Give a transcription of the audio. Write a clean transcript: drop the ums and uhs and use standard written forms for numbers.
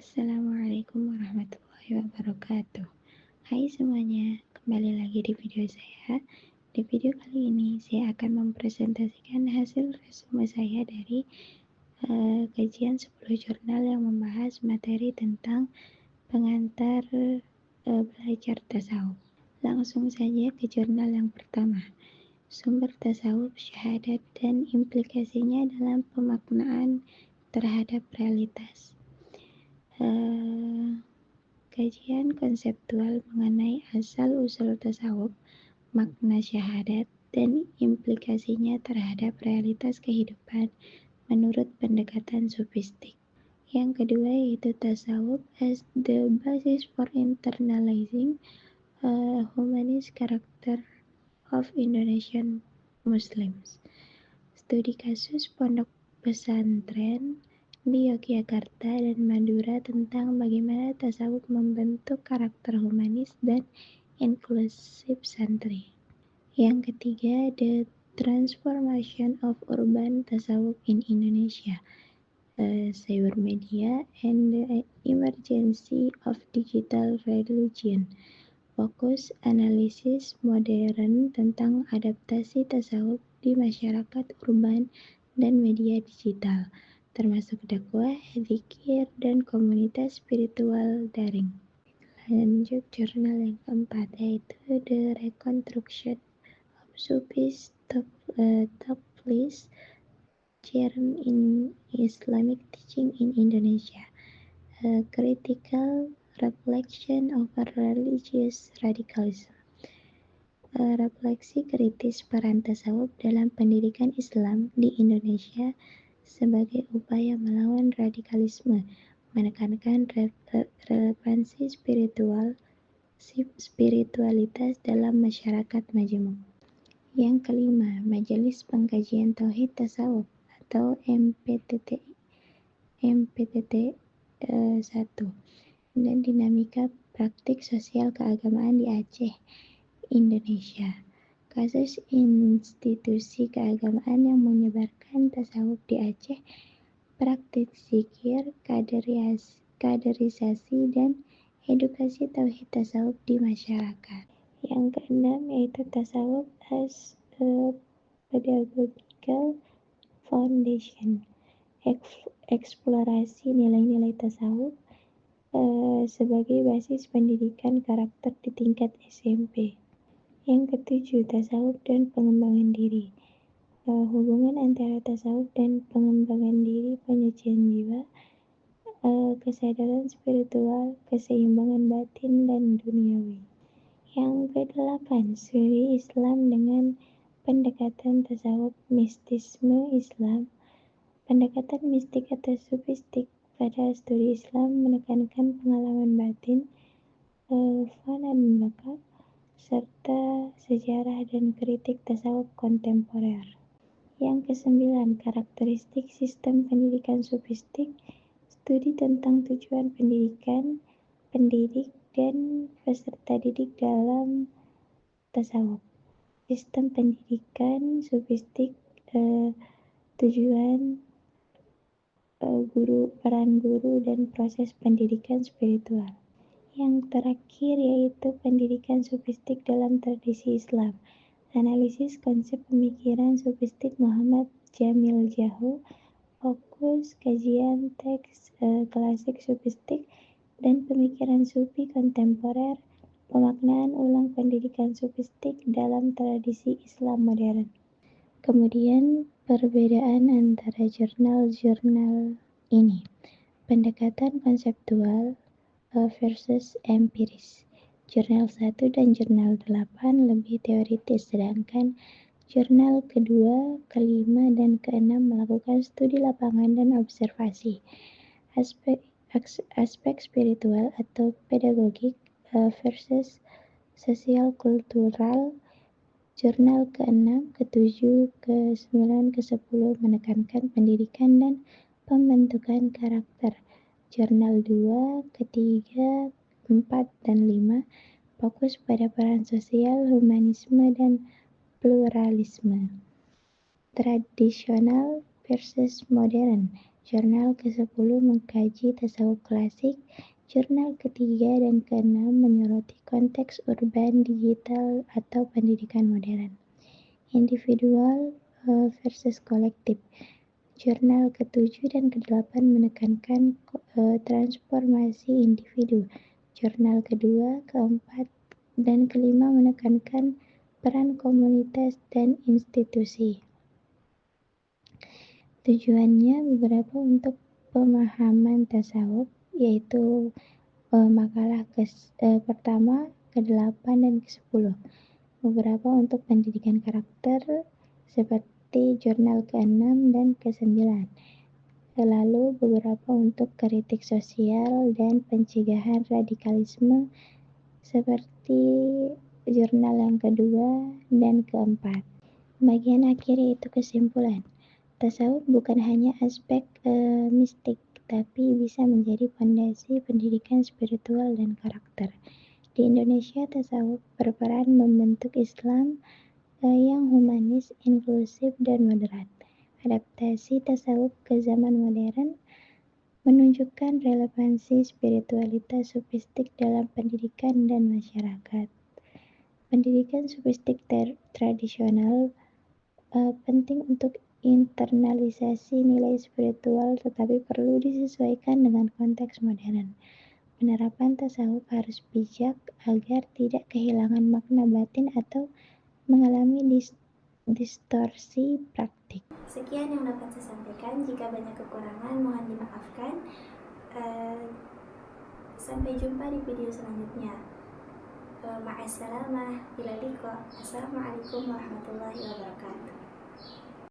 Assalamualaikum warahmatullahi wabarakatuh. Hai semuanya, kembali lagi di video saya. Di video kali ini saya akan mempresentasikan hasil resume saya dari kajian 10 jurnal yang membahas materi tentang pengantar belajar tasawuf. Langsung saja ke jurnal yang pertama. Sumber tasawuf, syahadat, dan implikasinya dalam pemaknaan terhadap realitas. Kajian konseptual mengenai asal-usul tasawuf, makna syahadat, dan implikasinya terhadap realitas kehidupan menurut pendekatan sufistik. Yang kedua yaitu tasawuf as the basis for internalizing humanist character of Indonesian Muslims. Studi kasus pondok pesantren di Yogyakarta dan Madura tentang bagaimana tasawuf membentuk karakter humanis dan inklusif santri. Yang ketiga, the transformation of urban tasawuf in Indonesia, cyber media and the emergence of digital religion. Fokus analisis modern tentang adaptasi tasawuf di masyarakat urban dan media digital, termasuk dakwah, zikir, dan komunitas spiritual daring. Lanjut jurnal yang keempat, yaitu The Reconstruction of Sufi's Top List Germ in Islamic Teaching in Indonesia, a critical reflection over religious radicalism. Refleksi kritis peran tasawuf dalam pendidikan Islam di Indonesia sebagai upaya melawan radikalisme, menekankan relevansi spiritualitas dalam masyarakat majemuk. Yang kelima, Majelis Pengkajian Tauhid Tasawuf atau MPTT 1 dan dinamika praktik sosial keagamaan di Aceh, Indonesia. Kasus institusi keagamaan yang menyebarkan tasawuf di Aceh, praktik zikir, kaderisasi, dan edukasi tauhid tasawuf di masyarakat. Yang keenam yaitu tasawuf as a pedagogical foundation, eksplorasi nilai-nilai tasawuf sebagai basis pendidikan karakter di tingkat SMP. Yang ketujuh, tasawuf dan pengembangan diri. Hubungan antara tasawuf dan pengembangan diri, penyucian jiwa, kesadaran spiritual, keseimbangan batin dan duniawi. Yang kedelapan, studi Islam dengan pendekatan tasawuf, mistisme Islam. Pendekatan mistik atau sufistik pada studi Islam menekankan pengalaman batin, fana dan baka, serta sejarah dan kritik tasawuf kontemporer. Yang kesembilan, karakteristik sistem pendidikan sufistik, studi tentang tujuan pendidikan, pendidik, dan peserta didik dalam tasawuf. Sistem pendidikan sufistik, tujuan peran guru, dan proses pendidikan spiritual. Yang terakhir yaitu pendidikan sufistik dalam tradisi Islam. Analisis konsep pemikiran sufistik Muhammad Jamil Jaho, fokus kajian teks klasik sufistik dan pemikiran sufi kontemporer, pemaknaan ulang pendidikan sufistik dalam tradisi Islam modern. Kemudian perbedaan antara jurnal-jurnal ini, pendekatan konseptual versus empiris. Jurnal 1 dan jurnal 8 lebih teoritis, sedangkan jurnal kedua, kelima, dan keenam melakukan studi lapangan dan observasi. Aspek spiritual atau pedagogik versus sosial kultural. Jurnal ke-6, ke-7, ke-9, ke-10 menekankan pendidikan dan pembentukan karakter. Jurnal 2, ke-3, 4, dan 5 fokus pada peran sosial, humanisme, dan pluralisme. Tradisional versus modern. Jurnal ke-10 mengkaji tasawuf klasik. Jurnal ke-3 dan ke-6 menyoroti konteks urban, digital, atau pendidikan modern. Individual versus kolektif. Jurnal ke-7 dan ke-8 menekankan transformasi individu. Jurnal ke-2, ke-4, dan ke-5 menekankan peran komunitas dan institusi. Tujuannya beberapa untuk pemahaman tasawuf, yaitu makalah pertama, ke-8, dan ke-10. Beberapa untuk pendidikan karakter, seperti jurnal ke-6 dan ke-9. Lalu beberapa untuk kritik sosial dan pencegahan radikalisme, seperti jurnal yang kedua dan keempat. Bagian akhir yaitu kesimpulan. Tasawuf bukan hanya aspek mistik, tapi bisa menjadi fondasi pendidikan spiritual dan karakter. Di Indonesia, tasawuf berperan membentuk Islam yang humanis, inklusif, dan moderat. Adaptasi tasawuf ke zaman modern menunjukkan relevansi spiritualitas sufistik dalam pendidikan dan masyarakat. Pendidikan sufistik tradisional penting untuk internalisasi nilai spiritual, tetapi perlu disesuaikan dengan konteks modern. Penerapan tasawuf harus bijak agar tidak kehilangan makna batin atau mengalami distorsi praktik. Sekian yang dapat saya sampaikan. Jika banyak kekurangan, mohon dimaafkan. Sampai jumpa di video selanjutnya. Ma'assalamah, ila liqa. Assalamualaikum warahmatullahi wabarakatuh.